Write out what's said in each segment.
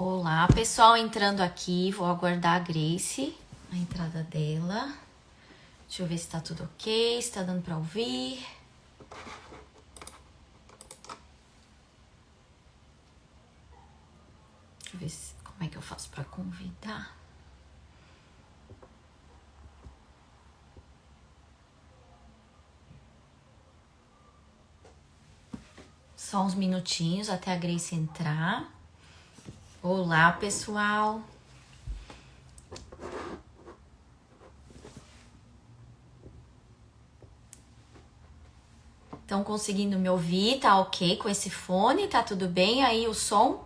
Olá, pessoal, entrando aqui, vou aguardar a Grace, a entrada dela. Deixa eu ver se tá tudo ok, se tá dando pra ouvir. Deixa eu ver como é que eu faço pra convidar. Só uns minutinhos até a Grace entrar. Olá, pessoal. Estão conseguindo me ouvir? Tá ok com esse fone? Tá tudo bem aí o som?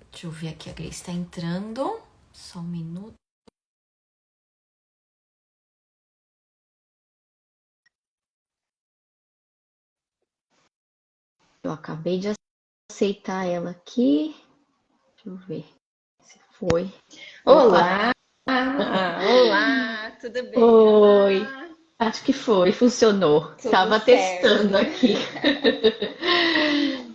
Deixa eu ver aqui, a Grace tá entrando. Só um minuto. Eu acabei de aceitar ela aqui. Deixa eu ver se foi. Olá! Olá, tudo bem? Oi, Olá! acho que foi, funcionou. Tudo Tava certo. testando aqui.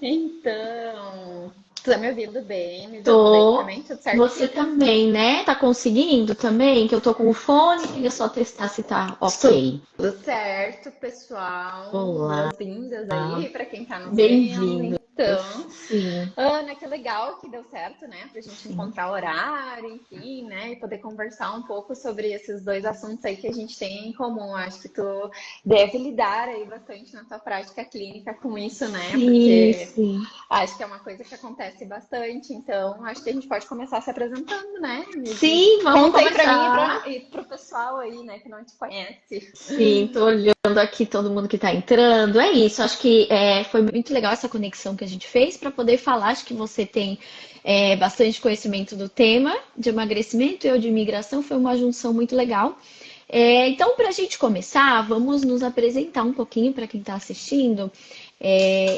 Então, tu tá me ouvindo bem? Me vendo bem Tô. também? Tudo Você certinho? também, né? Tá conseguindo também? Que eu tô com o fone, queria só testar se tá ok. Tudo certo, pessoal. Olá, Boas-vindas aí para quem tá nos vendo. bem-vindos. Então, Sim, Ana, que legal que deu certo, né? Pra gente sim. encontrar horário, enfim, né? E poder conversar um pouco sobre esses dois assuntos aí que a gente tem em comum. Acho que tu deve lidar aí bastante na tua prática clínica com isso, né? Sim, Porque sim. acho que é uma coisa que acontece bastante. Então, acho que a gente pode começar se apresentando, né? Sim, vamos Conta aí pra mim começar. e pro pessoal aí, né, que não te conhece. Sim, tô olhando aqui todo mundo que tá entrando. É isso, acho que foi muito legal essa conexão que a gente fez para poder falar. Acho que você tem bastante conhecimento do tema de emagrecimento e eu de imigração, foi uma junção muito legal. Então, para a gente começar, vamos nos apresentar um pouquinho para quem está assistindo.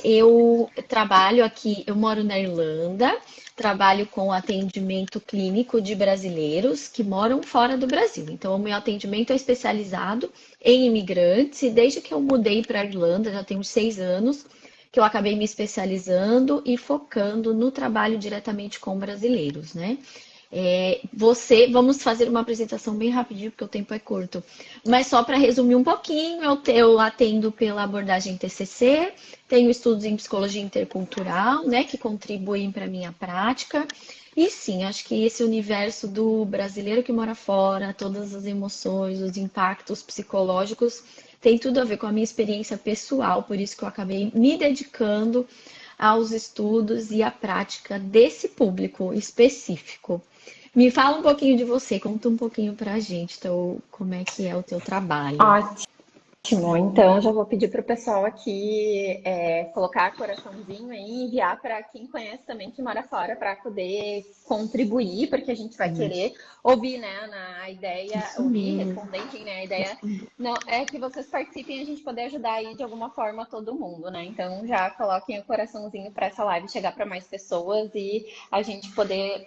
Eu trabalho aqui, eu moro na Irlanda, trabalho com atendimento clínico de brasileiros que moram fora do Brasil. Então, o meu atendimento é especializado em imigrantes, e desde que eu mudei para a Irlanda, já tem uns 6 anos, que eu acabei me especializando e focando no trabalho diretamente com brasileiros, né? Vamos fazer uma apresentação bem rapidinho, porque o tempo é curto. Mas só para resumir um pouquinho, eu atendo pela abordagem TCC, tenho estudos em psicologia intercultural, né, que contribuem para a minha prática. E sim, acho que esse universo do brasileiro que mora fora, todas as emoções, os impactos psicológicos, tem tudo a ver com a minha experiência pessoal, por isso que eu acabei me dedicando aos estudos e à prática desse público específico. Me fala um pouquinho de você, conta um pouquinho pra gente, então, como é que é o teu trabalho. Ótimo, então já vou pedir para o pessoal aqui colocar coraçãozinho aí e enviar para quem conhece também que mora fora para poder contribuir, porque a gente vai querer ouvir, né, a ideia, Isso ouvir, mesmo. responder, enfim, né, a ideia não é que vocês participem e a gente poder ajudar aí de alguma forma todo mundo, né? Então já coloquem o coraçãozinho para essa live chegar para mais pessoas e a gente Isso poder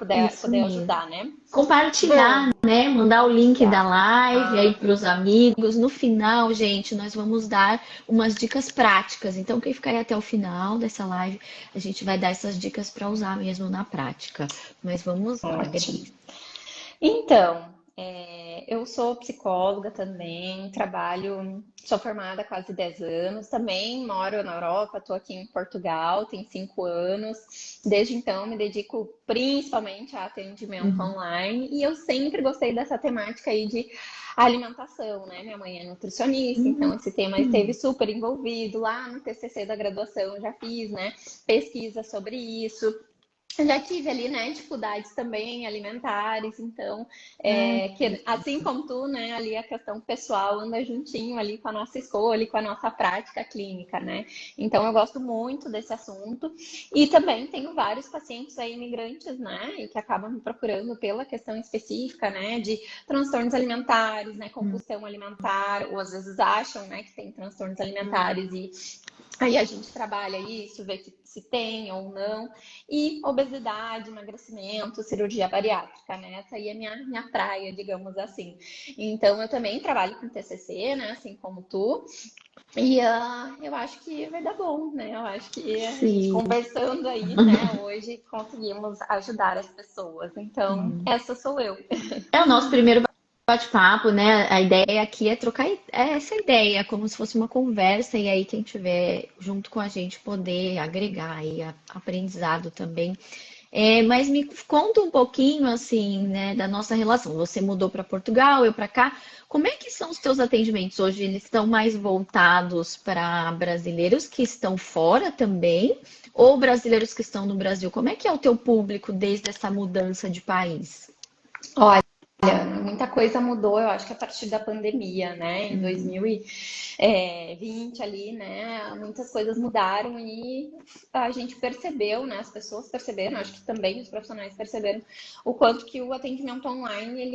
mesmo. ajudar, né? Compartilhar, Bom, né? Mandar o link da tá. live aí para os amigos. No final, gente, nós vamos dar umas dicas práticas. Então, quem ficar aí até o final dessa live, a gente vai dar essas dicas para usar mesmo na prática. Mas vamos lá, Ótimo. Grace. Então, eu sou psicóloga também, sou formada há quase 10 anos, também moro na Europa, estou aqui em Portugal, tem 5 anos. Desde então, me dedico principalmente a atendimento Uhum. online e eu sempre gostei dessa temática aí de alimentação, né? Minha mãe é nutricionista, então esse tema esteve Uhum. super envolvido lá no TCC da graduação, já fiz, né, pesquisa sobre isso. Eu já tive ali, né, dificuldades também alimentares, então, Ah, assim como tu, né, ali a questão pessoal anda juntinho ali com a nossa escolha e com a nossa prática clínica, né? Então, eu gosto muito desse assunto e também tenho vários pacientes aí imigrantes, né, e que acabam me procurando pela questão específica, né, de transtornos alimentares, né, compulsão alimentar, ou às vezes acham, né, que tem transtornos alimentares e aí a gente trabalha isso, vê se tem ou não. E obesidade, emagrecimento, cirurgia bariátrica, né? Essa aí é minha praia, digamos assim. Então, eu também trabalho com TCC, né? Assim como tu. E eu acho que vai dar bom, né? Eu acho que a gente Sim. conversando aí, né, hoje conseguimos ajudar as pessoas. Então, essa sou eu. É o nosso primeiro bate-papo, né? A ideia aqui é trocar essa ideia, como se fosse uma conversa, e aí quem tiver junto com a gente poder agregar aí aprendizado também. Mas me conta um pouquinho assim, né, da nossa relação. Você mudou para Portugal, eu para cá. Como é que são os teus atendimentos hoje? Eles estão mais voltados para brasileiros que estão fora também, ou brasileiros que estão no Brasil? Como é que é o teu público desde essa mudança de país? Olha, muita coisa mudou, eu acho que a partir da pandemia, né? Em 2020 ali, né? Muitas coisas mudaram e a gente percebeu, né? As pessoas perceberam, acho que também os profissionais perceberam o quanto que o atendimento online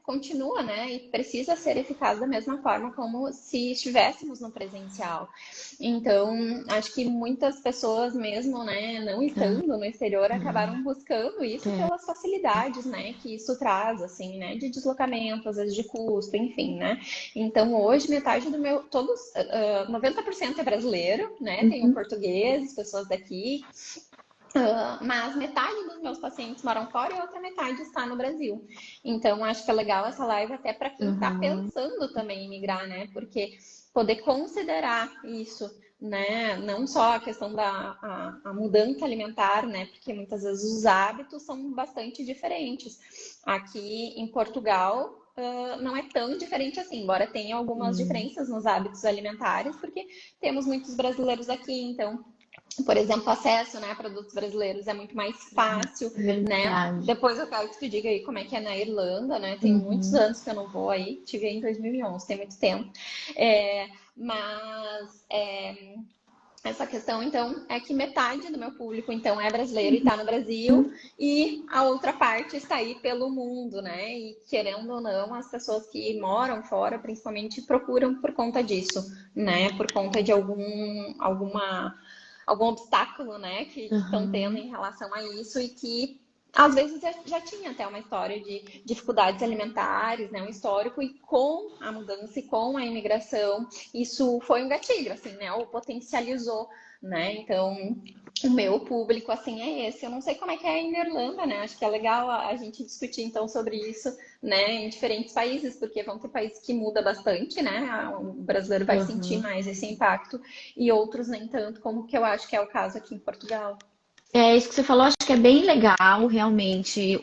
continua, né? E precisa ser eficaz da mesma forma como se estivéssemos no presencial. Então, acho que muitas pessoas mesmo, né, não estando no exterior, acabaram buscando isso É. pelas facilidades, né, que isso traz, assim, né, de deslocamento, às vezes de custo, enfim, né. Então, hoje, metade do meu, 90% é brasileiro, né, tenho portugueses, pessoas daqui, mas metade dos meus pacientes moram fora e a outra metade está no Brasil. Então, acho que é legal essa live até para quem está Uhum. pensando também em migrar, né? Porque poder considerar isso, né? Não só a questão da mudança alimentar, né? Porque muitas vezes os hábitos são bastante diferentes. Aqui em Portugal, não é tão diferente assim, embora tenha algumas diferenças nos hábitos alimentares, porque temos muitos brasileiros aqui, então por exemplo, acesso, né, a produtos brasileiros é muito mais fácil, né? Verdade. Depois eu quero que tu diga aí como é que é na Irlanda, né? Tem muitos Uhum. anos que eu não vou aí, tive aí em 2011, tem muito tempo. Mas essa questão, então, é que metade do meu público, então, é brasileiro e está no Brasil, e a outra parte está aí pelo mundo, né? E querendo ou não, as pessoas que moram fora, principalmente, procuram por conta disso, né? Por conta de algum obstáculo, né, que estão tendo Uhum. em relação a isso e que às vezes já tinha até uma história de dificuldades alimentares, né, um histórico, e com a mudança e com a imigração, isso foi um gatilho, assim, né, ou potencializou, né, então o meu público, assim, é esse. Eu não sei como é que é aí na Irlanda, né, acho que é legal a gente discutir, então, sobre isso, né, em diferentes países, porque vão ter países que muda bastante, né, o brasileiro vai sentir Uhum. mais esse impacto e outros nem tanto, como que eu acho que é o caso aqui em Portugal. É isso que você falou, acho que é bem legal, realmente.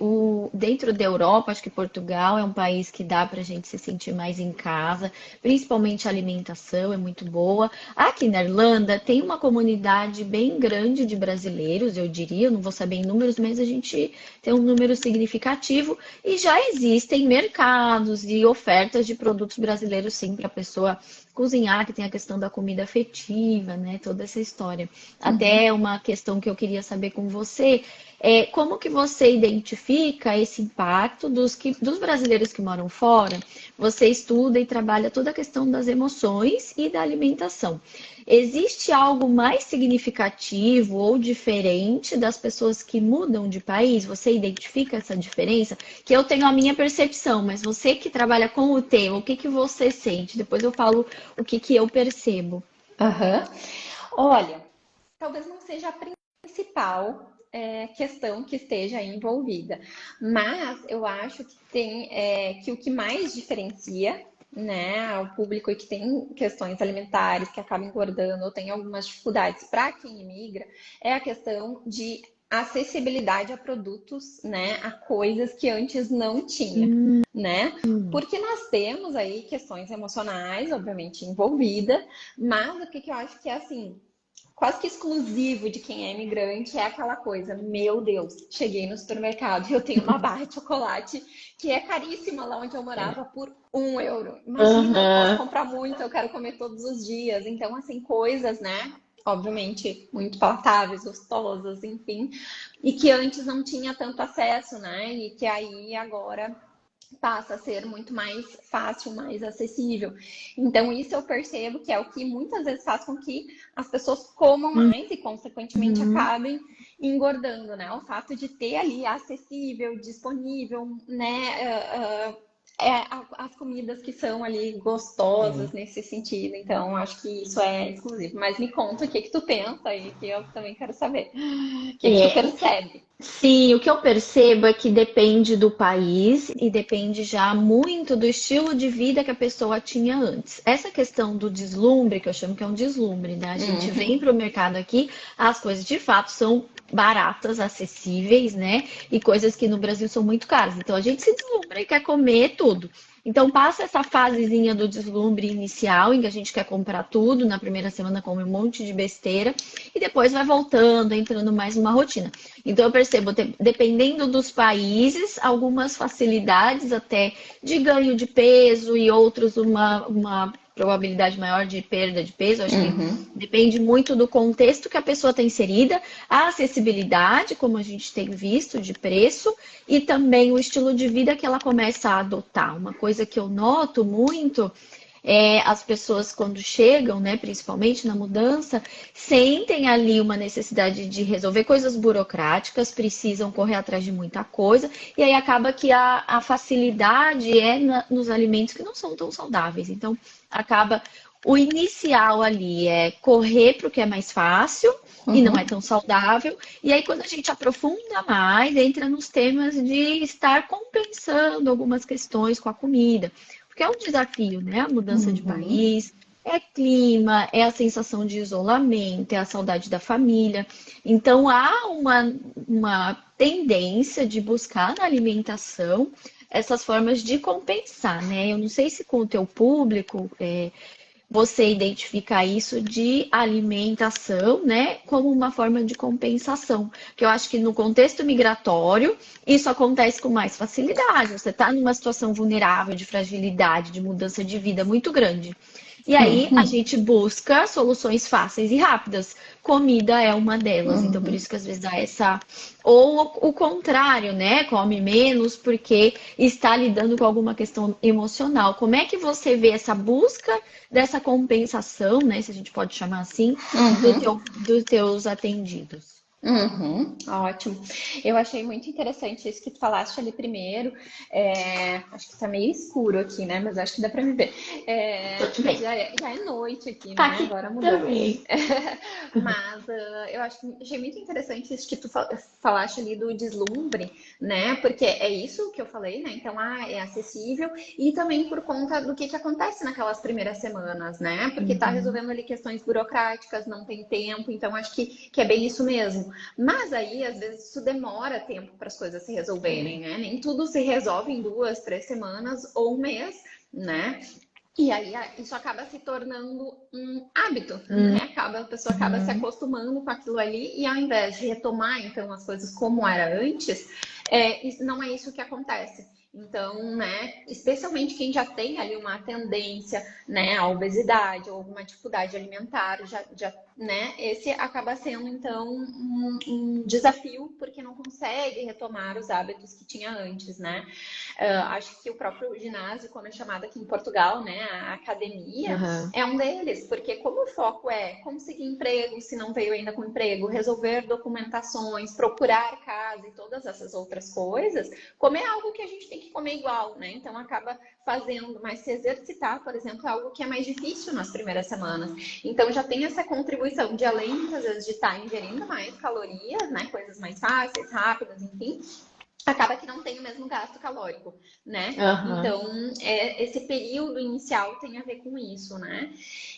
Dentro da Europa, acho que Portugal é um país que dá para a gente se sentir mais em casa, principalmente a alimentação é muito boa. Aqui na Irlanda tem uma comunidade bem grande de brasileiros, eu diria, eu não vou saber em números, mas a gente tem um número significativo e já existem mercados e ofertas de produtos brasileiros, sim, para a pessoa cozinhar, que tem a questão da comida afetiva, né? Toda essa história. Até uma questão que eu queria saber com você é como que você identifica esse impacto dos brasileiros que moram fora? Você estuda e trabalha toda a questão das emoções e da alimentação. Existe algo mais significativo ou diferente das pessoas que mudam de país? Você identifica essa diferença? Que eu tenho a minha percepção, mas você que trabalha com o tema, o que que você sente? Depois eu falo o que que eu percebo. Aham. Olha, talvez não seja a principal questão que esteja envolvida, mas eu acho que tem que o que mais diferencia, né, o público que tem questões alimentares, que acaba engordando ou tem algumas dificuldades para quem imigra, é a questão de acessibilidade a produtos, né, a coisas que antes não tinha, né? Porque nós temos aí questões emocionais, obviamente, envolvidas, mas o que eu acho que é assim, quase que exclusivo de quem é imigrante é aquela coisa, meu Deus, cheguei no supermercado e eu tenho uma barra de chocolate que é caríssima lá onde eu morava por 1 euro. Imagina, eu posso Aham. comprar muito, eu quero comer todos os dias. Então, assim, coisas, né? Obviamente, muito palatáveis, gostosas, enfim, e que antes não tinha tanto acesso, né? E que aí agora passa a ser muito mais fácil, mais acessível. Então, isso eu percebo que é o que muitas vezes faz com que as pessoas comam mais e, consequentemente, Uhum. acabem engordando, né? O fato de ter ali acessível, disponível, né? As comidas que são ali gostosas nesse sentido. Então, acho que isso é exclusivo. Mas me conta o que que tu pensa aí, que eu também quero saber. O que que tu É, percebe? sim, o que eu percebo é que depende do país e depende já muito do estilo de vida que a pessoa tinha antes. Essa questão do deslumbre, que eu chamo que é um deslumbre, né? A gente vem Uhum, para o mercado aqui, as coisas de fato são baratas, acessíveis, né? E coisas que no Brasil são muito caras. Então a gente se deslumbra e quer comer tudo. Então passa essa fasezinha do deslumbre inicial, em que a gente quer comprar tudo, na primeira semana come um monte de besteira, e depois vai voltando, entrando mais numa rotina. Então, eu percebo, dependendo dos países, algumas facilidades até de ganho de peso e outros uma probabilidade maior de perda de peso. Eu acho que uhum, depende muito do contexto que a pessoa está inserida, a acessibilidade, como a gente tem visto, de preço, e também o estilo de vida que ela começa a adotar. Uma coisa que eu noto muito as pessoas quando chegam, né, principalmente na mudança, sentem ali uma necessidade de resolver coisas burocráticas, precisam correr atrás de muita coisa, e aí acaba que a facilidade nos alimentos que não são tão saudáveis. Então, acaba o inicial ali é correr para o que é mais fácil e não é uhum. tão saudável. E aí, quando a gente aprofunda mais, entra nos temas de estar compensando algumas questões com a comida. Porque é um desafio, né? A mudança de Uhum, país, é clima, é a sensação de isolamento, é a saudade da família. Então há uma tendência de buscar na alimentação essas formas de compensar, né? Eu não sei se com o teu público você identifica isso de alimentação, né, como uma forma de compensação. Que eu acho que no contexto migratório, isso acontece com mais facilidade. Você está numa situação vulnerável, de fragilidade, de mudança de vida muito grande. E aí a uhum, gente busca soluções fáceis e rápidas. Comida é uma delas. Então, por uhum. isso que às vezes há essa. Ou o contrário, né? Come menos porque está lidando com alguma questão emocional. Como é que você vê essa busca dessa compensação, né? Se a gente pode chamar assim, Uhum. dos teus atendidos? Uhum, ótimo. Eu achei muito interessante isso que tu falaste ali primeiro. Acho que tá meio escuro aqui, né? Mas acho que dá pra me ver. Tudo bem. Já é noite aqui, Tá né? aqui Agora mudou. também. Mas eu achei muito interessante isso que tu falaste ali do deslumbre, né? Porque é isso que eu falei, né? Então, é acessível e também por conta do que acontece naquelas primeiras semanas, né? Porque tá Uhum. resolvendo ali questões burocráticas, não tem tempo, então acho que é bem isso mesmo. Mas aí, às vezes, isso demora tempo para as coisas se resolverem, né? Nem tudo se resolve em 2, 3 semanas ou um mês, né? E aí isso acaba se tornando um hábito, né? A pessoa acaba se Uhum. acostumando com aquilo ali e ao invés de retomar então as coisas como era antes, não é isso que acontece. Então, né, especialmente quem já tem ali uma tendência, né, à obesidade ou alguma dificuldade alimentar, né, esse acaba sendo então um desafio porque não consegue retomar os hábitos que tinha antes, né? Acho que o próprio ginásio, como é chamado aqui em Portugal, né, a academia, Uhum. é um deles, porque como o foco é conseguir emprego, se não veio ainda com emprego, resolver documentações, procurar casa e todas essas outras coisas, comer é algo que a gente tem que comer igual, né? Então acaba fazendo, mas se exercitar, por exemplo, é algo que é mais difícil nas primeiras semanas. Então já tem essa contribuição de além, muitas vezes, de estar ingerindo mais calorias, né? Coisas mais fáceis, rápidas, enfim, acaba que não tem o mesmo gasto calórico, né? Aham. Então, esse período inicial tem a ver com isso, né?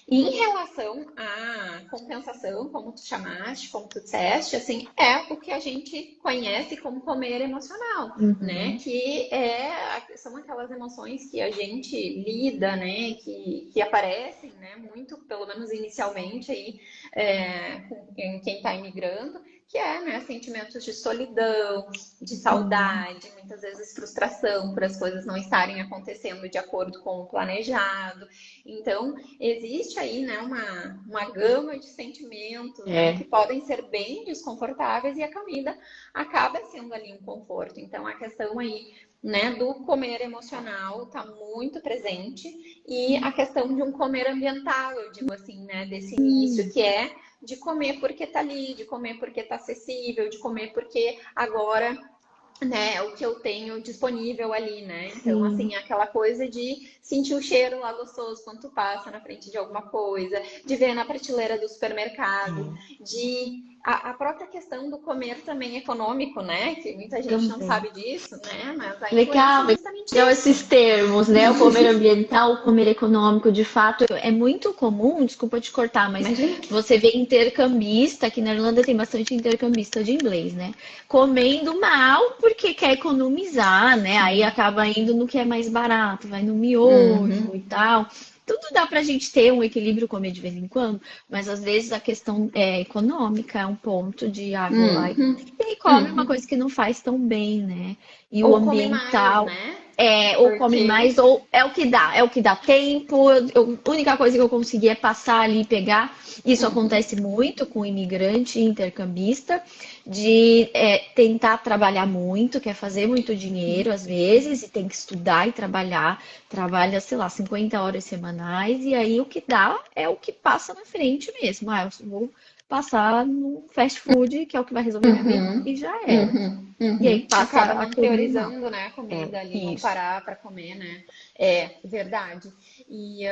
E em relação à compensação, como tu chamaste, como tu disseste, assim, é o que a gente conhece como comer emocional, né? Uhum. São aquelas emoções que a gente lida, né? Que aparecem, né? Muito, pelo menos inicialmente aí, com quem está imigrando, que é, né, sentimentos de solidão, de Uhum. saudade, muitas vezes frustração por as coisas não estarem acontecendo de acordo com o planejado. Então, existe aí, né, uma gama de sentimentos, né, que É. podem ser bem desconfortáveis e a comida acaba sendo ali um conforto. Então, a questão aí né, do comer emocional está muito presente e a questão de um comer ambiental, eu digo assim, né, desse início, que é de comer porque tá ali, de comer porque tá acessível, de comer porque agora, né, é o que eu tenho disponível ali, né? Então, Sim, assim, aquela coisa de sentir o cheiro lá gostoso quando tu passa na frente de alguma coisa, de ver na prateleira do supermercado, de a própria questão do comer também econômico, né? Que muita gente não também. sabe disso, né? Mas a influência Legal, é justamente legal isso. esses termos, né? O comer ambiental, o comer econômico, de fato, é muito comum, desculpa te cortar, mas Imagina. você vê intercambista, aqui na Irlanda tem bastante intercambista de inglês, né? Comendo mal porque quer economizar, né? Aí acaba indo no que é mais barato, vai no miojo e Uhum, tal. Tudo dá pra gente ter um equilíbrio, comer de vez em quando, mas às vezes a questão econômica é um ponto de, vou lá uhum, e aí come uma coisa uhum. que não faz tão bem, né? E o Ou come mais, ambiental né? ou come mais, Porque. ou é o que dá tempo. A única coisa que eu consegui é passar ali e pegar. Isso Uhum, acontece muito com imigrante intercambista, de tentar trabalhar muito, quer fazer muito dinheiro às vezes, e tem que estudar e trabalhar. Trabalha, sei lá, 50 horas semanais, e aí o que dá é o que passa na frente mesmo. Eu vou passar no fast food, que é o que vai resolver minha vida, uhum, e já era. uhum, E aí uhum. passa Acaba a não comer mal. priorizando, né, a É, comida ali, não isso. parar para comer, né? É verdade. E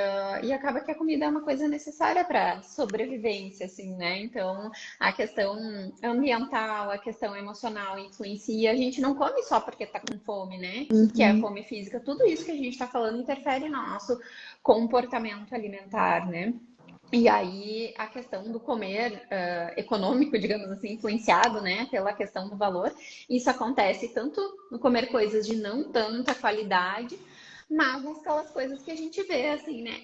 acaba que a comida é uma coisa necessária para sobrevivência, assim, né? Então, a questão ambiental, a questão emocional influencia. A gente não come só porque tá com fome, né? Que é a Uhum. fome física. Tudo isso que a gente está falando interfere no nosso comportamento alimentar, né? E aí a questão do comer econômico, digamos assim, influenciado, né, pela questão do valor, isso acontece tanto no comer coisas de não tanta qualidade, mas naquelas coisas que a gente vê assim, né?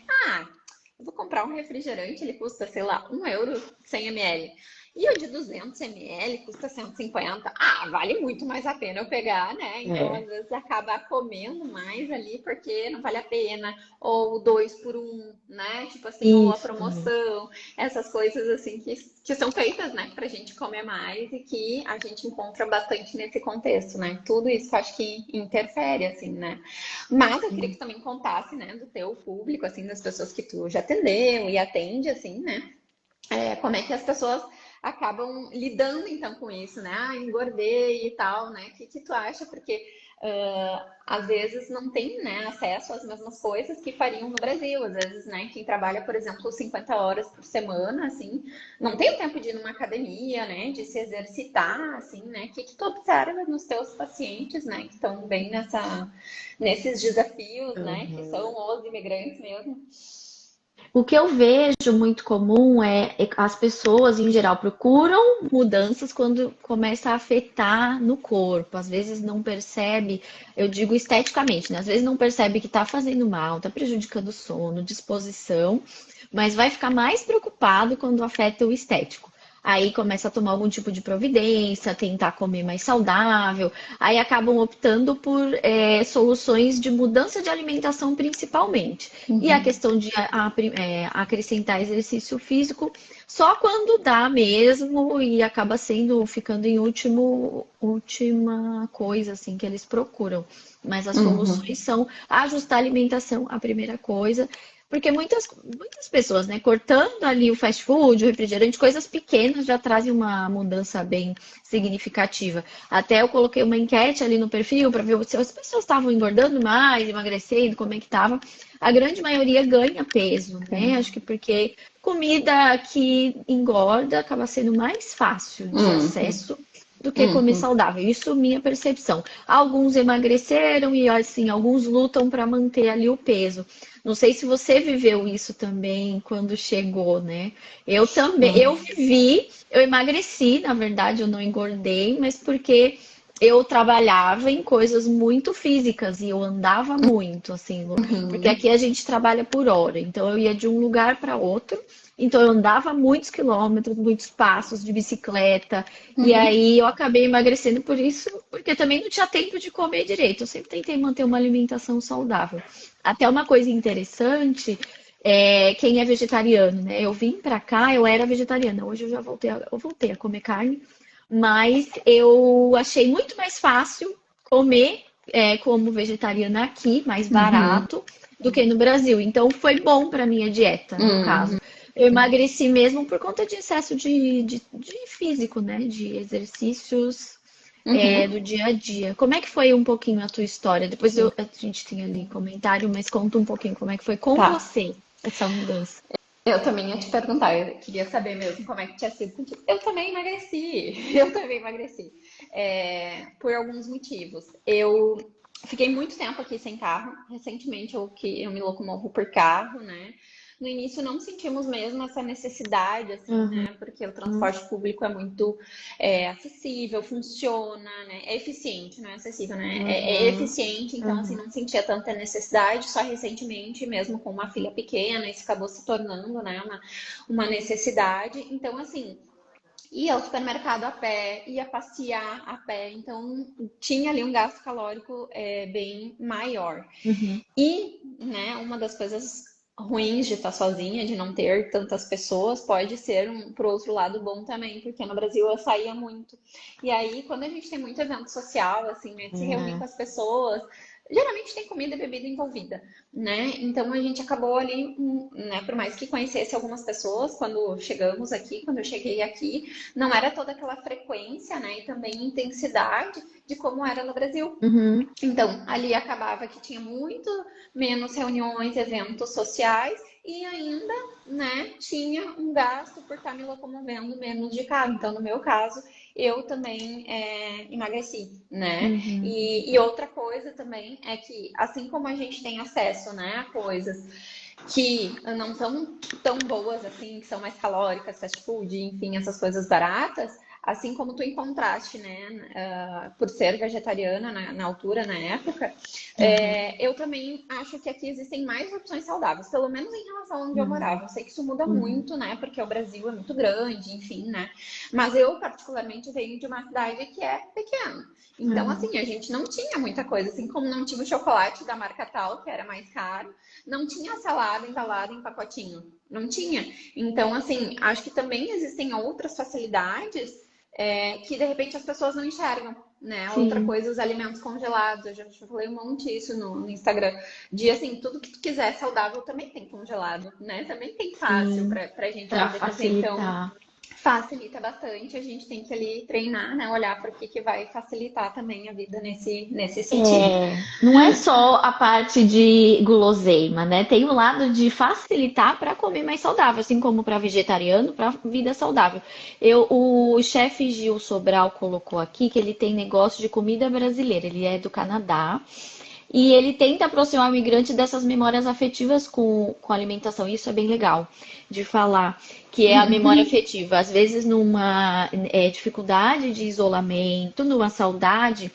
Eu vou comprar um refrigerante, ele custa, sei lá, 1 euro 100 ml. E o de 200 ml custa 150. Vale muito mais a pena eu pegar, né? Então, É, às vezes, acaba comendo mais ali porque não vale a pena. Ou dois por um, né? Tipo assim, ou a isso também. promoção. Essas coisas, assim, que são feitas, né? Pra gente comer mais e que a gente encontra bastante nesse contexto, né? Tudo isso acho que interfere, assim, né? Mas eu queria que Sim. também contasse, né? Do teu público, assim, das pessoas que tu já atendeu e atende, assim, né? Como é que as pessoas acabam lidando então com isso, né? Engordei e tal, né? O que tu acha? Porque às vezes não tem, né, acesso às mesmas coisas que fariam no Brasil. Às vezes, né, quem trabalha, por exemplo, 50 horas por semana, assim, não tem o tempo de ir numa academia, né, de se exercitar, assim, né? O que tu observa nos teus pacientes, né, que estão bem nesses desafios, né, que são os imigrantes mesmo? O que eu vejo muito comum é as pessoas, em geral, procuram mudanças quando começa a afetar no corpo. Às vezes não percebe, eu digo esteticamente, né? Às vezes não percebe que está fazendo mal, está prejudicando o sono, disposição, mas vai ficar mais preocupado quando afeta o estético. Aí começa a tomar algum tipo de providência, tentar comer mais saudável. Aí acabam optando por soluções de mudança de alimentação principalmente. E a Uhum. questão de acrescentar exercício físico só quando dá mesmo e acaba ficando em última coisa assim que eles procuram. Mas as soluções Uhum. são ajustar a alimentação, a primeira coisa, porque muitas pessoas, né, cortando ali o fast food, o refrigerante, coisas pequenas já trazem uma mudança bem significativa. Até eu coloquei uma enquete ali no perfil para ver se as pessoas estavam engordando mais, emagrecendo, como é que estava. A grande maioria ganha peso, né? Acho que porque comida que engorda acaba sendo mais fácil de Uhum. acesso do que comer Uhum. saudável. Isso é minha percepção. Alguns emagreceram e assim, alguns lutam para manter ali o peso. Não sei se você viveu isso também quando chegou, né? Eu também, eu Uhum. vivi, eu emagreci, na verdade, eu não engordei, mas porque eu trabalhava em coisas muito físicas e eu andava muito, assim, porque aqui Uhum. a gente trabalha por hora, então eu ia de um lugar para outro, então eu andava muitos quilômetros, muitos passos de bicicleta, e Uhum. aí eu acabei emagrecendo por isso, porque também não tinha tempo de comer direito. Eu sempre tentei manter uma alimentação saudável. Até uma coisa interessante quem é vegetariano, né? Eu vim pra cá, eu era vegetariana. Hoje eu voltei a comer carne, mas eu achei muito mais fácil comer como vegetariana aqui, mais Uhum. barato do que no Brasil. Então foi bom para minha dieta, no caso. Uhum. Eu emagreci mesmo por conta de excesso de físico, né? De exercícios Uhum. do dia a dia. Como é que foi um pouquinho a tua história? Depois a gente tem ali comentário, mas conta um pouquinho como é que foi com Tá. você essa mudança. Eu também ia te perguntar, eu queria saber mesmo como é que tinha sido contigo. Eu também emagreci, eu também emagreci, por alguns motivos. Eu fiquei muito tempo aqui sem carro, recentemente eu me locomovo por carro, né? No início não sentimos mesmo essa necessidade, assim, Uhum. né? Porque o transporte público é muito acessível, funciona, né? É eficiente, não é acessível, né? É Uhum. eficiente, então, assim, Uhum. não sentia tanta necessidade. Só recentemente, mesmo com uma filha pequena, isso acabou se tornando, né, uma necessidade. Então, assim, ia ao supermercado a pé, ia passear a pé, então tinha ali um gasto calórico bem maior. Uhum. E, né, uma das coisas ruins de estar sozinha, de não ter tantas pessoas, pode ser, por outro lado, bom também, porque no Brasil eu saía muito. E aí, quando a gente tem muito evento social, assim, né, de se reunir com É. as pessoas, geralmente tem comida e bebida envolvida, né? Então a gente acabou ali, né, por mais que conhecesse algumas pessoas quando chegamos aqui, quando eu cheguei aqui, não era toda aquela frequência, né, e também intensidade de como era no Brasil. Uhum. Então, ali acabava que tinha muito menos reuniões, eventos sociais e ainda, né, tinha um gasto por estar me locomovendo menos de carro. Então, no meu caso, eu também emagreci, né? Uhum. E outra coisa também é que, assim como a gente tem acesso, né, a coisas que não são tão boas assim, que são mais calóricas, fast food, enfim, essas coisas baratas, assim como tu encontraste, né, por ser vegetariana na altura, na época, Uhum. eu também acho que aqui existem mais opções saudáveis, pelo menos em relação a onde eu Uhum. morava. Eu sei que isso muda Uhum. muito, né, porque o Brasil é muito grande, enfim, né, mas eu particularmente venho de uma cidade que é pequena. Então, Uhum. assim, a gente não tinha muita coisa, assim como não tinha o chocolate da marca tal, que era mais caro, não tinha salada embalada em pacotinho, não tinha. Então, assim, acho que também existem outras facilidades que de repente as pessoas não enxergam, né? Outra Sim. coisa, os alimentos congelados. Eu já falei um monte isso no Instagram. De assim, tudo que tu quiser saudável também tem congelado, né? Também tem fácil Sim. pra gente Para poder fazer. Então, facilitar. facilita bastante. A gente tem que ali treinar, né? Olhar para o que vai facilitar também a vida nesse sentido. Não é só a parte de guloseima, né? Tem o lado de facilitar para comer mais saudável, assim como para vegetariano, para vida saudável. O chefe Gil Sobral colocou aqui que ele tem negócio de comida brasileira. Ele é do Canadá. E ele tenta aproximar o imigrante dessas memórias afetivas com a alimentação. Isso é bem legal de falar, que é a memória afetiva. Às vezes, numa dificuldade de isolamento, numa saudade,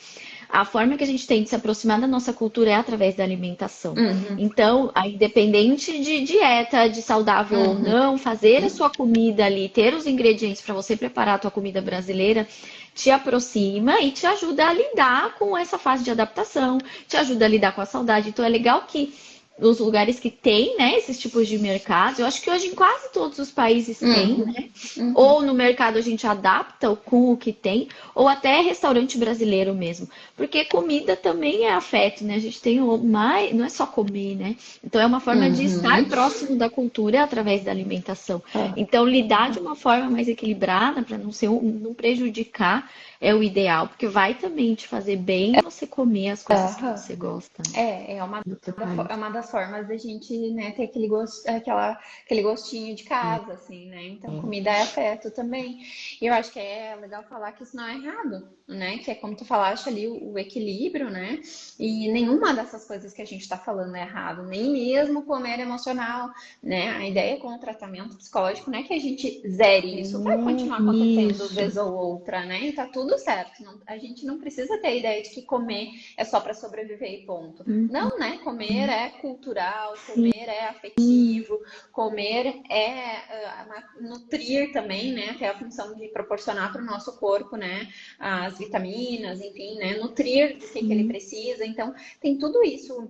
a forma que a gente tem de se aproximar da nossa cultura é através da alimentação. Uhum, Então, independente de dieta, de saudável ou uhum, não, fazer a sua comida ali, ter os ingredientes para você preparar a tua comida brasileira, te aproxima e te ajuda a lidar com essa fase de adaptação, te ajuda a lidar com a saudade. Então é legal que os lugares que tem, né, esses tipos de mercados, eu acho que hoje em quase todos os países tem, uhum, né? uhum. Ou no mercado a gente adapta com o que tem, ou até restaurante brasileiro mesmo. Porque comida também é afeto, né? A gente tem o mais, não é só comer, né? Então é uma forma de estar Uhum. próximo da cultura através da alimentação. É. Então lidar de uma forma mais equilibrada para não ser não prejudicar é o ideal, porque vai também te fazer bem você comer as coisas que Aham. você gosta, né, É uma, do teu país. é uma das formas da gente, né, ter aquele gostinho de casa, assim, né? Então, comida é afeto também. E eu acho que é legal falar que isso não é errado, né? Que é como tu falaste ali, o equilíbrio, né? E nenhuma dessas coisas que a gente está falando é errado, nem mesmo comer emocional, né? A ideia com o tratamento psicológico não é que a gente zere isso, vai continuar acontecendo Isso. vez ou outra, né? E tá tudo certo. A gente não precisa ter a ideia de que comer é só para sobreviver e ponto. Uhum. Não, né? Comer é cultural, Sim. comer é afetivo, comer é nutrir também, né? Tem a função de proporcionar para o nosso corpo, né? As vitaminas, enfim, né? Nutrir do que ele Sim. precisa. Então, tem tudo isso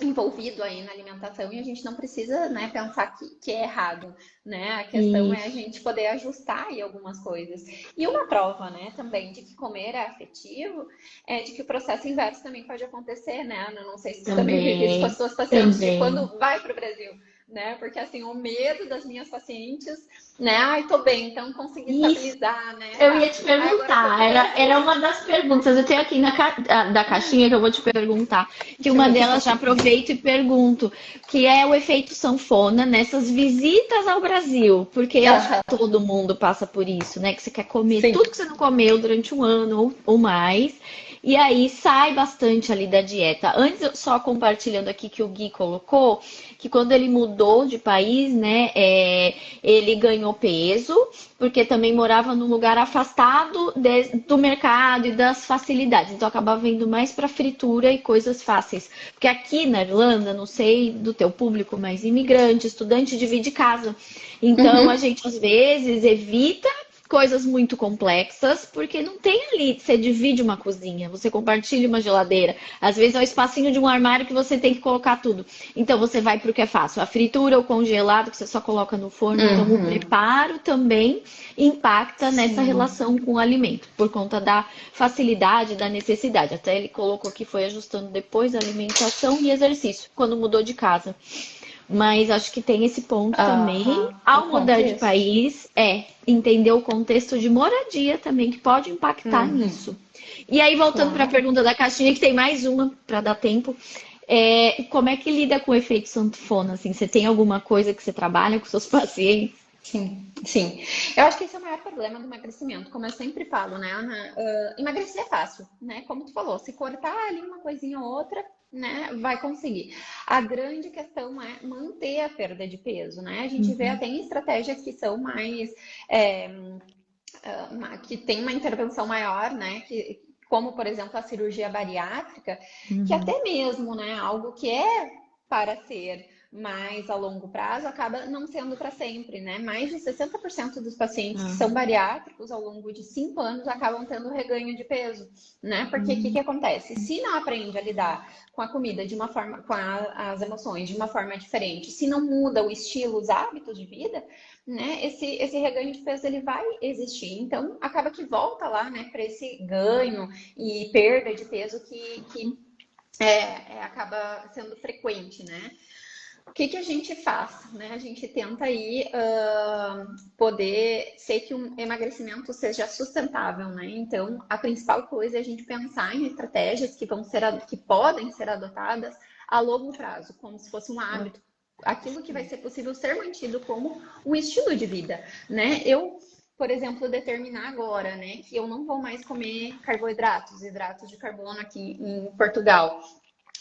envolvido aí na alimentação e a gente não precisa, né, pensar que é errado, né? A questão é a Isso, gente poder ajustar aí algumas coisas. E uma prova, né, também de que comer é afetivo, é de que o processo inverso também pode acontecer, né? Ana? Não sei se você também vive isso com as também, suas pacientes de também. quando vai para o Brasil, né? Porque assim, o medo das minhas pacientes, né? Ai, tô bem, então consegui Isso. estabilizar, né? Eu ia Tá. te Aí agora eu vou perguntar, pro era Brasil. uma das perguntas. Eu tenho aqui da caixinha que eu vou te perguntar, que uma delas já aproveito e pergunto, que é o efeito sanfona nessas visitas ao Brasil, porque eu acho que Aham, todo mundo passa por isso, né? Que você quer comer tudo sim. que você não comeu durante um ano ou mais, e aí sai bastante ali da dieta. Antes, só compartilhando aqui que o Gui colocou, que quando ele mudou de país, né, ele ganhou peso porque também morava num lugar afastado do mercado e das facilidades. Então acabava indo mais para fritura e coisas fáceis. Porque aqui na Irlanda, não sei do teu público, mas imigrante, estudante divide casa. Então a Uhum. gente às vezes evita coisas muito complexas, porque não tem ali, você divide uma cozinha, você compartilha uma geladeira, às vezes é o espacinho de um armário que você tem que colocar tudo. Então você vai para o que é fácil, a fritura ou congelado que você só coloca no forno. Então o Uhum. preparo também impacta nessa Sim. relação com o alimento, por conta da facilidade, da necessidade. Até ele colocou que foi ajustando depois a alimentação e exercício, quando mudou de casa. Mas acho que tem esse ponto também, Aham, o ao mudar de contexto. país, entender o contexto de moradia também, que pode impactar Uhum, nisso. E aí, voltando para a claro. pergunta da caixinha, que tem mais uma para dar tempo, como é que lida com o efeito sanfona? Assim, você tem alguma coisa que você trabalha com seus pacientes? Sim, sim. Eu acho que esse é o maior problema do emagrecimento, como eu sempre falo, né, Ana? Emagrecer é fácil, né? Como tu falou, se cortar ali uma coisinha ou outra, né, vai conseguir. A grande questão é manter a perda de peso, né? A gente vê até em estratégias que são mais é, que tem uma intervenção maior, né? Como, por exemplo, a cirurgia bariátrica, que Uhum. até mesmo, né, algo que é para ser mais a longo prazo, acaba não sendo para sempre, né? Mais de 60% dos pacientes que são Ah, bariátricos ao longo de 5 anos acabam tendo reganho de peso, né? Porque o que hum, acontece? Se não aprende a lidar com a comida de uma forma, as emoções de uma forma diferente, se não muda o estilo, os hábitos de vida, né, esse reganho de peso ele vai existir. Então, acaba que volta lá, né, para esse ganho e perda de peso que acaba sendo frequente, né? O que a gente faz? Né? A gente tenta aí poder ser que um emagrecimento seja sustentável, né? Então, a principal coisa é a gente pensar em estratégias que podem ser adotadas a longo prazo, como se fosse um hábito, aquilo que vai ser possível ser mantido como um estilo de vida, né? Eu, por exemplo, determinar agora, né, que eu não vou mais comer carboidratos, hidratos de carbono aqui em Portugal,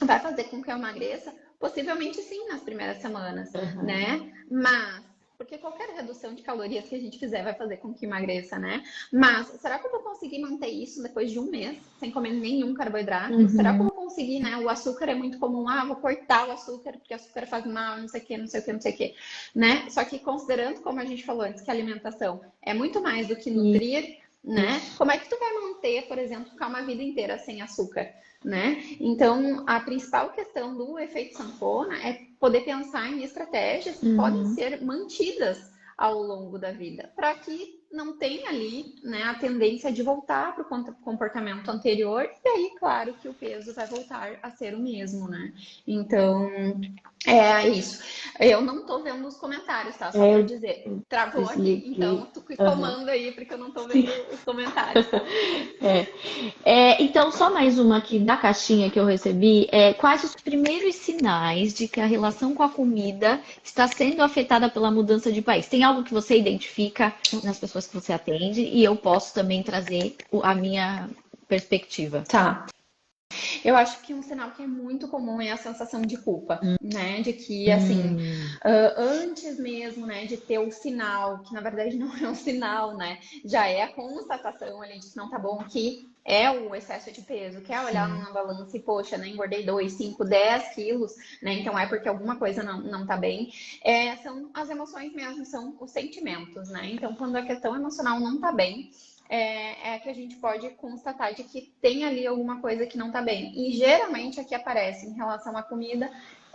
vai fazer com que eu emagreça? Possivelmente sim, nas primeiras semanas, aham. né? Mas, porque qualquer redução de calorias que a gente fizer vai fazer com que emagreça, né? Mas, será que eu vou conseguir manter isso depois de um mês, sem comer nenhum carboidrato? Será que eu Uhum. vou conseguir, né? O açúcar é muito comum, vou cortar o açúcar, porque o açúcar faz mal, não sei o que, não sei o que, não sei o que, né? Só que considerando, como a gente falou antes, que a alimentação é muito mais do que nutrir, né? Isso. Como é que tu vai manter, por exemplo, ficar uma vida inteira sem açúcar? Né? Então, a principal questão do efeito sanfona é poder pensar em estratégias que podem Uhum. ser mantidas ao longo da vida, para que não tenha ali, né, a tendência de voltar para o comportamento anterior, e aí, claro, que o peso vai voltar a ser o mesmo, né? Então, é isso. Eu não tô vendo os comentários, tá? Só para Eu dizer. Travou aqui, desliguei. então tu que Aham. comanda aí, porque eu não tô Sim. vendo os comentários. É. Então, só mais uma aqui da caixinha que eu recebi. Quais os primeiros sinais de que a relação com a comida está sendo afetada pela mudança de país? Tem algo que você identifica nas pessoas que você atende e eu posso também trazer a minha perspectiva. Tá. Eu acho que um sinal que é muito comum é a sensação de culpa, né? De que, assim, Hum, antes mesmo, né, de ter o sinal, que na verdade não é um sinal, né? Já é a constatação ali de que não tá bom, que é o excesso de peso, que é olhar sim. numa balança e, poxa, né, engordei 2, 5, 10 quilos, né? Então é porque alguma coisa não tá bem. São as emoções mesmo, são os sentimentos, né? Então, quando a questão emocional não tá bem, é que a gente pode constatar de que tem ali alguma coisa que não tá bem. E geralmente aqui aparece em relação à comida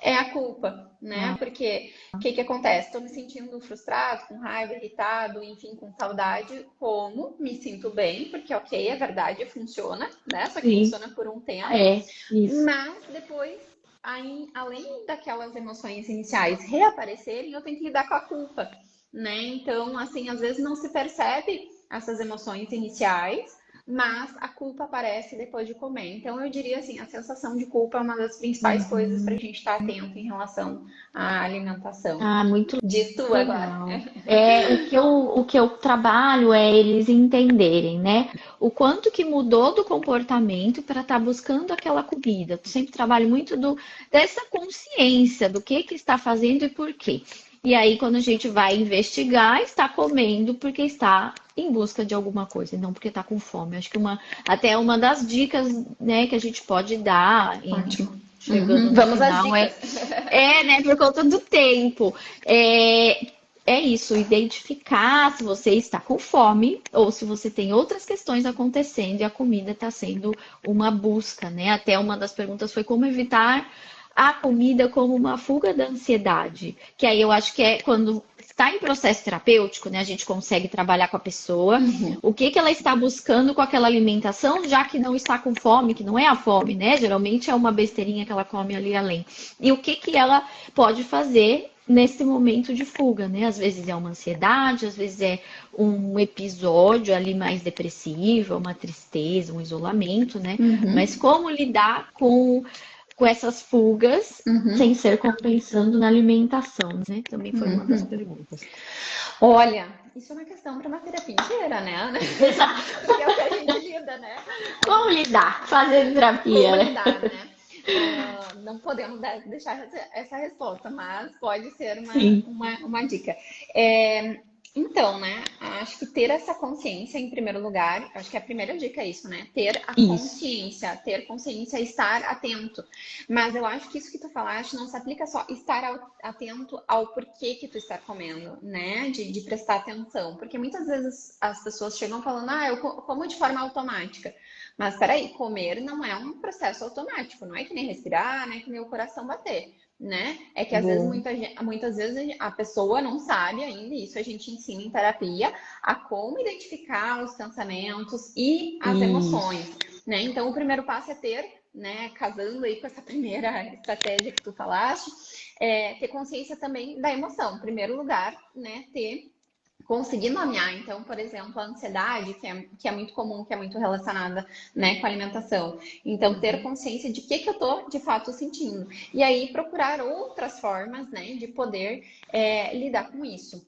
é a culpa, né? Porque o que acontece? Estou me sentindo frustrado, com raiva, irritado, enfim, com saudade. Como? Me sinto bem, porque ok, é verdade, funciona, né? Só que Sim, funciona por um tempo. é isso. Mas depois, aí, além daquelas emoções iniciais reaparecerem, eu tenho que lidar com a culpa, né? Então, assim, às vezes não se percebe essas emoções iniciais, mas a culpa aparece depois de comer. Então, eu diria assim, a sensação de culpa é uma das principais coisas para a gente estar atento em relação à alimentação. Ah, muito Diz tu agora. legal. O que eu trabalho é eles entenderem, né? O quanto que mudou do comportamento para estar buscando aquela comida. Eu sempre trabalho muito dessa consciência do que está fazendo e por quê. E aí, quando a gente vai investigar, está comendo porque está em busca de alguma coisa, e não porque está com fome. Acho que até uma das dicas, né, que a gente pode dar, Ótimo. chegando no Vamos às final, dicas. né, por conta do tempo. É isso, identificar se você está com fome ou se você tem outras questões acontecendo e a comida está sendo uma busca, né? Até uma das perguntas foi como evitar a comida como uma fuga da ansiedade. Que aí eu acho que é quando está em processo terapêutico, né? A gente consegue trabalhar com a pessoa, o que ela está buscando com aquela alimentação, já que não está com fome, que não é a fome, né? Geralmente é uma besteirinha que ela come ali além. E o que ela pode fazer nesse momento de fuga, né? Às vezes é uma ansiedade, às vezes é um episódio ali mais depressivo, uma tristeza, um isolamento, né? Mas como lidar com essas fugas sem ser compensando na alimentação, né? Também foi uma das perguntas. Olha, isso é uma questão para uma terapia inteira, né? Exato. Porque é o que a gente lida, né? Como lidar? Fazer terapia, Como né? lidar, né? Não podemos deixar essa resposta, mas pode ser Sim. uma dica. Então, né? Acho que ter essa consciência em primeiro lugar, acho que a primeira dica é isso, né? Ter a consciência, ter consciência, estar atento. Mas eu acho que isso que tu falaste não se aplica só estar atento ao porquê que tu está comendo, né? De prestar atenção. Porque muitas vezes as pessoas chegam falando, eu como de forma automática. Mas peraí, comer não é um processo automático, não é que nem respirar, não é que nem o coração bater, né? É que às vezes, muitas vezes a pessoa não sabe ainda, e isso a gente ensina em terapia, a como identificar os pensamentos e as emoções, né? Então, o primeiro passo é ter, né, casando aí com essa primeira estratégia que tu falaste, ter consciência também da emoção. Em primeiro lugar, né, conseguir nomear, então, por exemplo, a ansiedade, que é muito comum, que é muito relacionada, né, com a alimentação. Então, ter consciência de que eu tô, de fato, sentindo. E aí, procurar outras formas, né, de poder lidar com isso.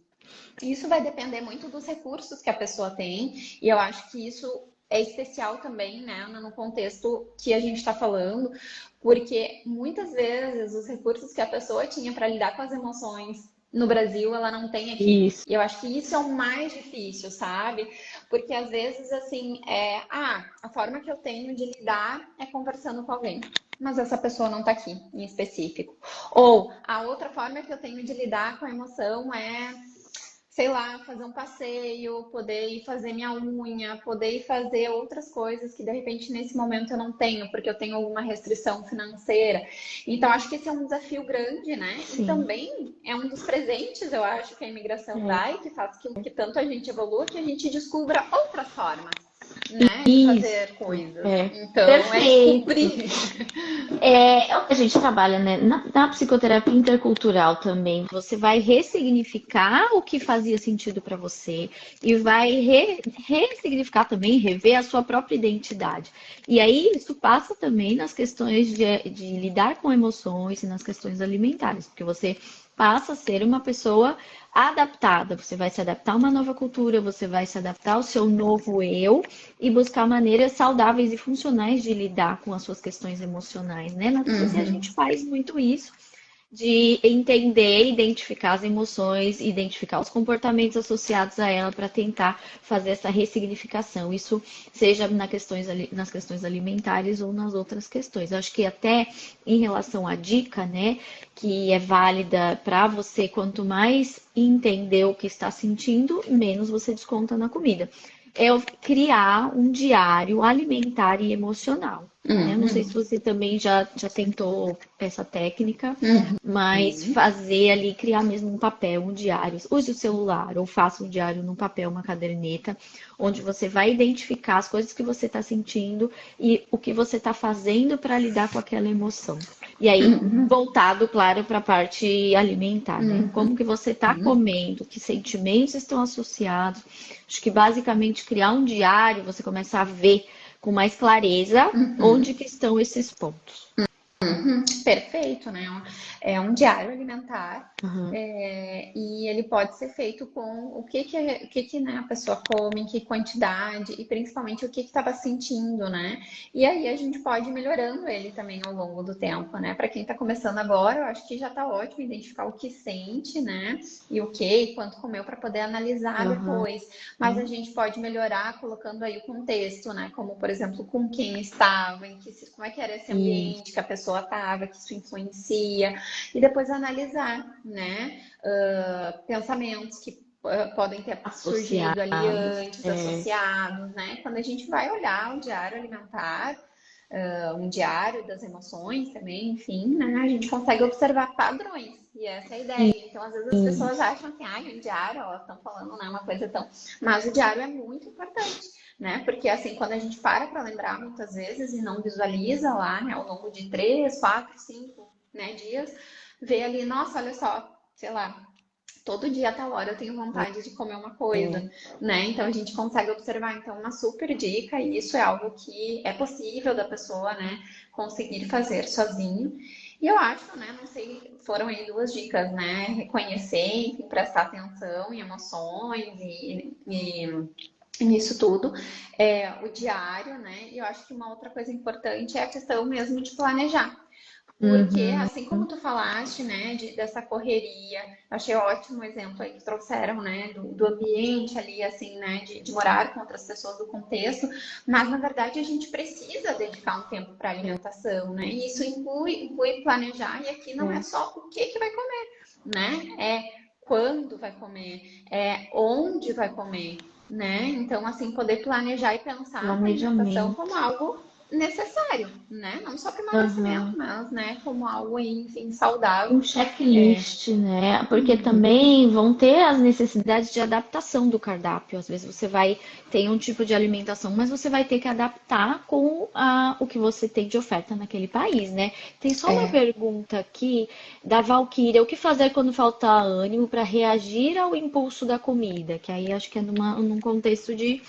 Isso vai depender muito dos recursos que a pessoa tem, e eu acho que isso é especial também, né, no contexto que a gente está falando, porque muitas vezes os recursos que a pessoa tinha para lidar com as emoções no Brasil, ela não tem aqui. Isso. E eu acho que isso é o mais difícil, sabe? Porque às vezes, assim, a forma que eu tenho de lidar é conversando com alguém. Mas essa pessoa não tá aqui, em específico. Ou a outra forma que eu tenho de lidar com a emoção é, sei lá, fazer um passeio, poder ir fazer minha unha, poder ir fazer outras coisas que de repente nesse momento eu não tenho, porque eu tenho alguma restrição financeira. Então, acho que esse é um desafio grande, né? Sim. E também é um dos presentes, eu acho, que a imigração dá e que faz que tanto a gente evolua, que a gente descubra outras formas, né? De fazer coisas. Então, Perfeito. é descobrir. É o que a gente trabalha, né? Na psicoterapia intercultural também. Você vai ressignificar o que fazia sentido para você e vai ressignificar também, rever a sua própria identidade. E aí isso passa também nas questões de lidar com emoções e nas questões alimentares, porque você passa a ser uma pessoa adaptada. Você vai se adaptar a uma nova cultura, você vai se adaptar ao seu novo eu e buscar maneiras saudáveis e funcionais de lidar com as suas questões emocionais, né? Na terapia a gente faz muito isso, de entender, identificar as emoções, identificar os comportamentos associados a ela para tentar fazer essa ressignificação. Isso seja nas questões alimentares ou nas outras questões. Eu acho que até em relação à dica, né, que é válida para você, quanto mais entender o que está sentindo, menos você desconta na comida. é criar um diário alimentar e emocional. Né? Eu não sei se Uhum. você também já tentou essa técnica, mas Uhum. fazer ali, criar mesmo um papel, um diário. Use o celular ou faça um diário num papel, uma caderneta, onde você vai identificar as coisas que você está sentindo e o que você está fazendo para lidar com aquela emoção. E aí, Uhum. voltado, claro, para a parte alimentar, né? Uhum. Como que você está Uhum. comendo, que sentimentos estão associados. Acho que basicamente criar um diário, você começa a ver com mais clareza onde Uhum. que estão esses pontos. Perfeito, né? É um diário alimentar, Aham. e ele pode ser feito com né, a pessoa come, em que quantidade e principalmente o que estava sentindo, né? E aí a gente pode ir melhorando ele também ao longo do tempo, né? Para quem está começando agora, eu acho que já está ótimo identificar o que sente, né? E o que, e quanto comeu para poder analisar Aham. depois. Mas a gente pode melhorar colocando aí o contexto, né? Como, por exemplo, com quem estava, como é que era esse Isso. ambiente que a pessoa estava, que isso influencia. E depois analisar, né? Pensamentos que podem ter surgido ali Associados. antes, É. associados, né? Quando a gente vai olhar o diário alimentar, um diário das emoções também, enfim, né? A gente consegue observar padrões. E essa é a ideia. Então, às vezes as pessoas acham que, um diário, ó, estão falando, né, uma coisa tão. Mas o diário é muito importante, né? Porque assim, quando a gente para lembrar muitas vezes e não visualiza lá, né, ao longo de 3, 4, 5, né, dias, vê ali, nossa, olha só, sei lá, todo dia a tal hora eu tenho vontade de comer uma coisa, né? Então a gente consegue observar, então, uma super dica, e isso é algo que é possível da pessoa, né, conseguir fazer sozinho. E eu acho, né, não sei, foram aí 2 dicas, né? Reconhecer, enfim, prestar atenção em emoções e nisso tudo, o diário, né? E eu acho que uma outra coisa importante é a questão mesmo de planejar. Porque, Uhum. assim como tu falaste, né, dessa correria, achei ótimo o exemplo aí que trouxeram, né, do ambiente ali, assim, né, de morar com outras pessoas do contexto, mas na verdade a gente precisa dedicar um tempo para alimentação, né, e isso inclui planejar, e aqui não é É. só o que vai comer, né, é quando vai comer, é onde vai comer, né, então, assim, poder planejar e pensar na alimentação Planejamento. como algo necessário, né? Não só para emagrecimento, Aham. mas, né, como algo, enfim, Um saudável. checklist, né? Porque Uhum. também vão ter as necessidades de adaptação do cardápio. Às vezes você vai ter um tipo de alimentação, mas você vai ter que adaptar com o que você tem de oferta naquele país, né? Tem só uma É. pergunta aqui da Valquíria: o que fazer quando falta ânimo para reagir ao impulso da comida? Que aí acho que é num contexto de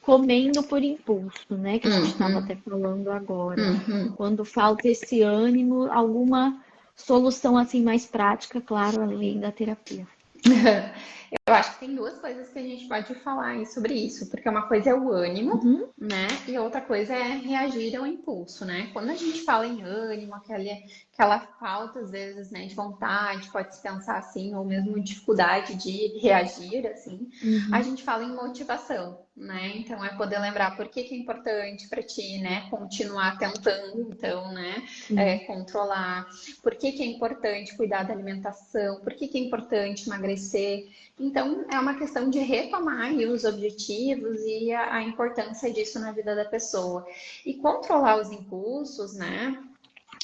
comendo por impulso, né? Que a gente estava até Uhum. falando agora. Uhum. Quando falta esse ânimo, alguma solução assim mais prática, claro, além da terapia. Eu acho que tem 2 coisas que a gente pode falar aí sobre isso, porque uma coisa é o ânimo, Uhum, né? E outra coisa é reagir ao impulso, né? Quando a gente fala em ânimo, aquela falta, às vezes, né, de vontade, pode se pensar assim, ou mesmo dificuldade de reagir, assim, a uhum, gente fala em motivação, né? Então é poder lembrar por que que é importante para ti, né? Continuar tentando, então, né? sim. Controlar. Por que que é importante cuidar da alimentação? Por que que é importante emagrecer? Então, é uma questão de retomar aí os objetivos e a importância disso na vida da pessoa. E controlar os impulsos, né?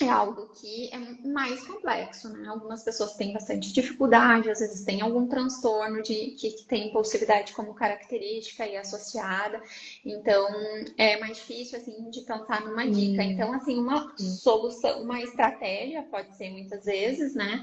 É algo que é mais complexo, né? Algumas pessoas têm bastante dificuldade, às vezes tem algum transtorno que tem impulsividade como característica e associada, então é mais difícil assim de pensar numa dica. Sim, Então, assim, uma sim. solução, uma estratégia pode ser muitas vezes, né?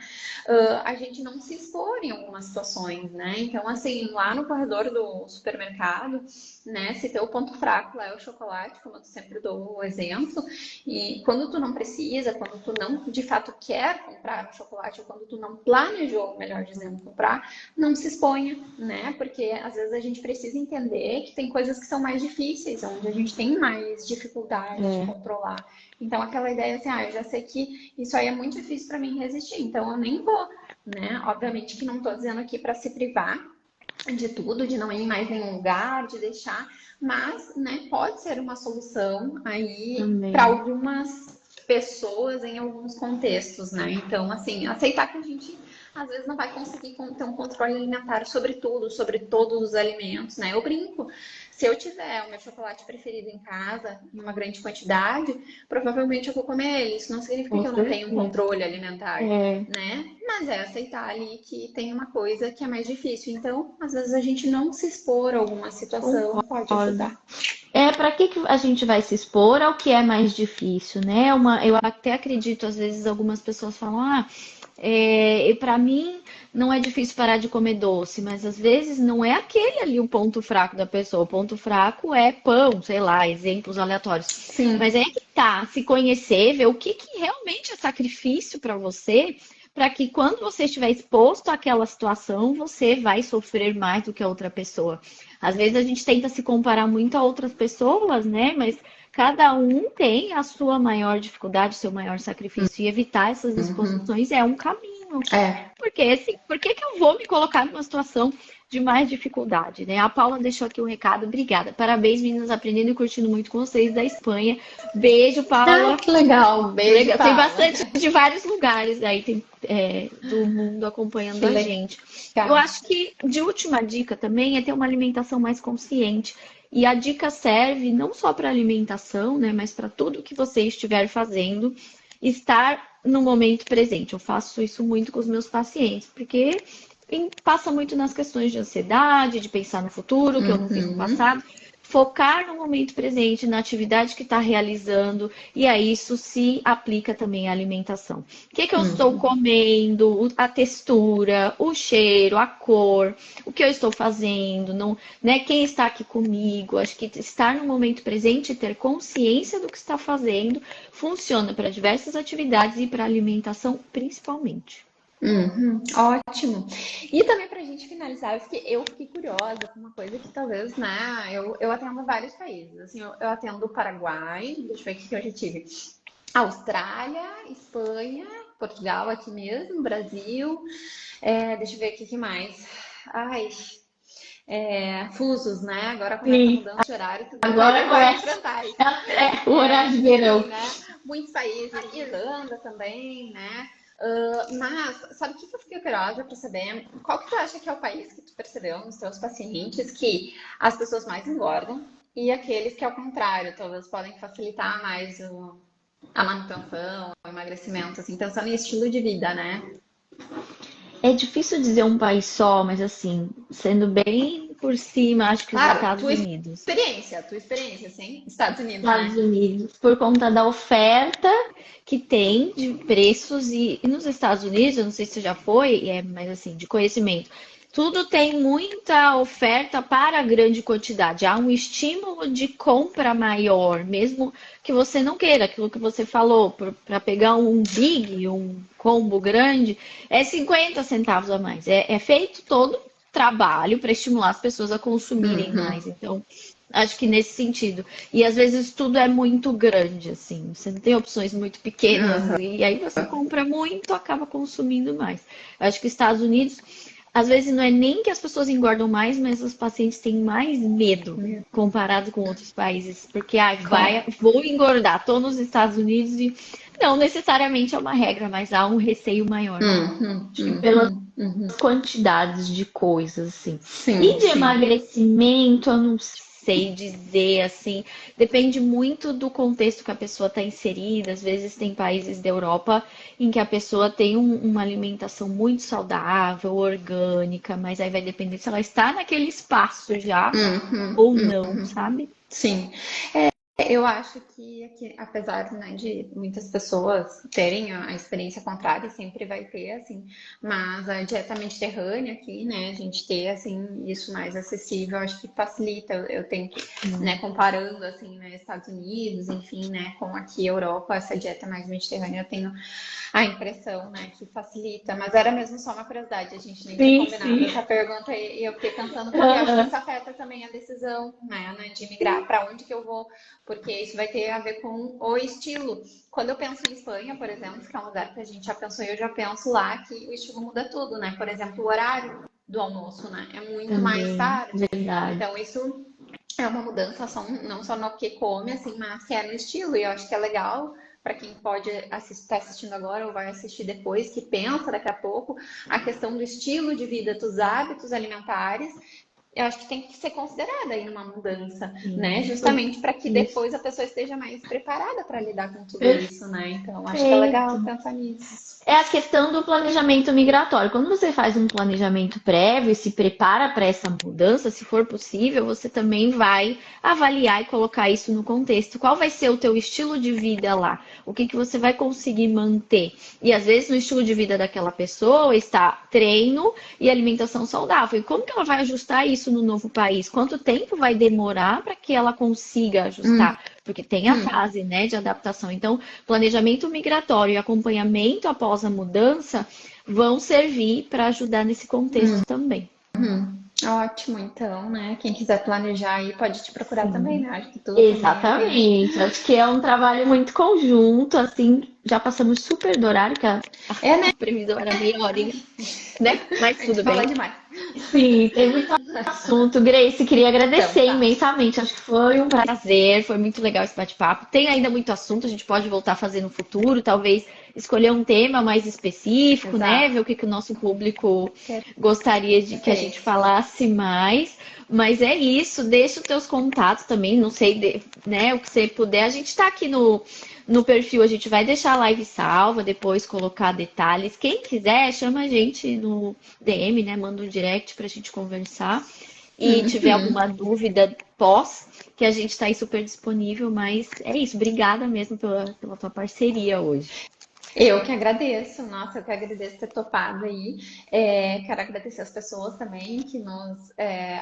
A gente não se expor em algumas situações, né? Então, assim, lá no corredor do supermercado, né? Se teu ponto fraco lá é o chocolate, como eu sempre dou o exemplo, e quando tu não precisa, quando tu não de fato quer comprar um chocolate, ou quando tu não planejou, melhor dizendo, comprar, não se exponha, né? Porque às vezes a gente precisa entender que tem coisas que são mais difíceis, onde a gente tem mais dificuldade de É, controlar. Então aquela ideia assim, eu já sei que isso aí é muito difícil para mim resistir, então eu nem vou, né? Obviamente que não estou dizendo aqui para se privar de tudo, de não ir em mais nenhum lugar, de deixar, mas, né, pode ser uma solução aí para também. algumas pessoas em alguns contextos, né? Então, assim, aceitar que a gente às vezes não vai conseguir ter um controle alimentar sobre tudo, sobre todos os alimentos, né? Eu brinco, se eu tiver o meu chocolate preferido em casa, em uma grande quantidade, provavelmente eu vou comer ele. Isso não significa Com que eu não tenho um certeza. controle alimentar, É, né? Mas é aceitar ali que tem uma coisa que é mais difícil. Então, às vezes a gente não se expor a alguma situação pode concordo. ajudar. Para que que a gente vai se expor ao que é mais difícil, né? Eu até acredito, às vezes, algumas pessoas falam, para mim não é difícil parar de comer doce, mas às vezes não é aquele ali o ponto fraco da pessoa. O ponto fraco é pão, sei lá, exemplos aleatórios. Mas Sim. é que tá, se conhecer, ver o que, que realmente é sacrifício para você, para que quando você estiver exposto àquela situação, você vai sofrer mais do que a outra pessoa. Às vezes a gente tenta se comparar muito a outras pessoas, né? Mas cada um tem a sua maior dificuldade, o seu maior sacrifício. E evitar essas Uhum. exposições é um caminho. É. Porque, assim, por que que eu vou me colocar numa situação de mais dificuldade, né? A Paula deixou aqui um recado. Obrigada. Parabéns, meninas, aprendendo e curtindo muito com vocês da Espanha. Beijo, Ai, Paula. que legal. Beijo, Legal. Tem Paula. bastante de vários lugares aí do mundo acompanhando Que a gente. Eu legal. acho que de última dica também é ter uma alimentação mais consciente. E a dica serve não só para alimentação, né, mas para tudo que você estiver fazendo, estar no momento presente. Eu faço isso muito com os meus pacientes, porque passa muito nas questões de ansiedade, de pensar no futuro, que eu não fiz no Uhum. passado. Focar no momento presente, na atividade que está realizando, e a isso se aplica também à alimentação. O que que eu estou Uhum. comendo, a textura, o cheiro, a cor, o que eu estou fazendo, não, né, quem está aqui comigo. Acho que estar no momento presente e ter consciência do que está fazendo funciona para diversas atividades e para alimentação principalmente. Uhum, ótimo. E também para a gente finalizar, eu fiquei curiosa com uma coisa que talvez, né? Eu atendo vários países. Assim, eu atendo o Paraguai, deixa eu ver aqui que eu já tive. Austrália, Espanha, Portugal aqui mesmo, Brasil. Deixa eu ver aqui o que mais. Ai, fusos, né? Agora com essa Sim, mudança de horário, tudo agora vai começa enfrentar isso. o horário de Enfim, verão. né? Muitos países, Irlanda também, né? Mas, sabe o que eu fiquei curiosa para saber? Qual que tu acha que é o país que tu percebeu nos teus pacientes que as pessoas mais engordam e aqueles que, ao contrário, talvez podem facilitar mais a manutenção, o emagrecimento, assim, pensando em estilo de vida, né? É difícil dizer um país só, mas assim, sendo bem por cima, acho que os Claro, Estados Unidos. tua experiência, sim, Estados Unidos, Estados né? Unidos, por conta da oferta que tem de preços e nos Estados Unidos, eu não sei se você já foi, mas assim, de conhecimento, tudo tem muita oferta para grande quantidade. Há um estímulo de compra maior, mesmo que você não queira, aquilo que você falou, para pegar um big, um combo grande, é 50 centavos a mais. É feito todo trabalho para estimular as pessoas a consumirem mais. Uhum, Então, acho que nesse sentido. E às vezes tudo é muito grande, assim. Você não tem opções muito pequenas. uhum, E aí você compra muito, acaba consumindo mais. Acho que Estados Unidos, às vezes não é nem que as pessoas engordam mais, mas os pacientes têm mais medo comparado com outros países. Porque, claro. vou engordar. Estou nos Estados Unidos e não necessariamente é uma regra, mas há um receio maior. Uhum, Acho que pelas uhum, uhum. quantidades de coisas, assim. E Sim, de sim. emagrecimento, eu não sei dizer, assim, depende muito do contexto que a pessoa está inserida. Às vezes tem países da Europa em que a pessoa tem uma alimentação muito saudável, orgânica, mas aí vai depender se ela está naquele espaço já Uhum, ou não, sabe? sim. Eu acho que, aqui, apesar, né, de muitas pessoas terem a experiência contrária, sempre vai ter, assim, mas a dieta mediterrânea aqui, né, a gente ter, assim, isso mais acessível, acho que facilita. Eu tenho que, né, comparando, assim, né, Estados Unidos, enfim, né, com aqui Europa, essa dieta mais mediterrânea, eu tenho a impressão, né, que facilita. Mas era mesmo só uma curiosidade, a gente nem tinha Sim, combinado sim. essa pergunta e eu fiquei pensando, porque eu acho que isso afeta também a decisão, né, de migrar para onde que eu vou, porque isso vai ter a ver com o estilo. Quando eu penso em Espanha, por exemplo, que é um lugar que a gente já pensou, eu já penso lá que o estilo muda tudo, né? Por exemplo, o horário do almoço, né? É muito mais Também, tarde. verdade. Então, isso é uma mudança não só no que come, assim, mas que é no estilo. E eu acho que é legal para quem pode estar assistindo agora ou vai assistir depois, que pensa daqui a pouco, a questão do estilo de vida, dos hábitos alimentares eu acho que tem que ser considerada aí numa mudança, né? Sim. Justamente para que Isso. depois a pessoa esteja mais preparada para lidar com tudo isso, né? Então, acho que é legal Perfeito. pensar nisso. É a questão do planejamento migratório. Quando você faz um planejamento prévio e se prepara para essa mudança, se for possível, você também vai avaliar e colocar isso no contexto. Qual vai ser o teu estilo de vida lá? O que que você vai conseguir manter? E às vezes no estilo de vida daquela pessoa está treino e alimentação saudável. E como que ela vai ajustar isso no novo país? Quanto tempo vai demorar para que ela consiga Hum, ajustar? Porque tem a hum, fase, né, de adaptação. Então, planejamento migratório e acompanhamento após a mudança vão servir para ajudar nesse contexto também. hum. Ótimo, então, né? Quem quiser planejar aí pode te procurar também, Sim, né? Acho que tu também é bem. exatamente. Acho que é um trabalho muito conjunto, assim, já passamos super do horário, que a É, né? previsão era meia horinha, né? Mas A gente tudo fala bem. demais. Sim, tem muito assunto. Grace, queria Então, agradecer tá. imensamente. Acho que foi um prazer, foi muito legal esse bate-papo. Tem ainda muito assunto, a gente pode voltar a fazer no futuro, talvez escolher um tema mais específico, né? Ver Exato. o que que o nosso público gostaria de que a gente Perfeito. falasse mais. Mas é isso, deixa os teus contatos também, não sei, né, o que você puder. A gente está aqui no perfil, a gente vai deixar a live salva, depois colocar detalhes. Quem quiser, chama a gente no DM, né? Manda um direct pra gente conversar. E tiver Uhum. alguma dúvida pós, que a gente está aí super disponível. Mas é isso, obrigada mesmo pela tua parceria hoje. Eu que agradeço, nossa, eu que agradeço ter topado aí. Quero agradecer as pessoas também que nos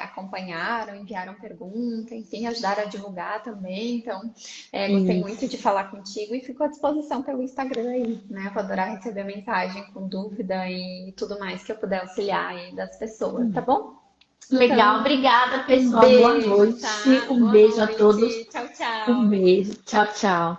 acompanharam, enviaram perguntas, enfim, ajudaram a divulgar também. Então, gostei muito Isso. de falar contigo e fico à disposição pelo Instagram aí, né? Vou adorar receber mensagem com dúvida e tudo mais que eu puder auxiliar aí das pessoas, tá bom? Legal, Então, obrigada, um pessoal. Boa beijo, noite. tá? Um Boa beijo a todos. noite. Tchau, Um tchau. beijo. Tchau, tchau.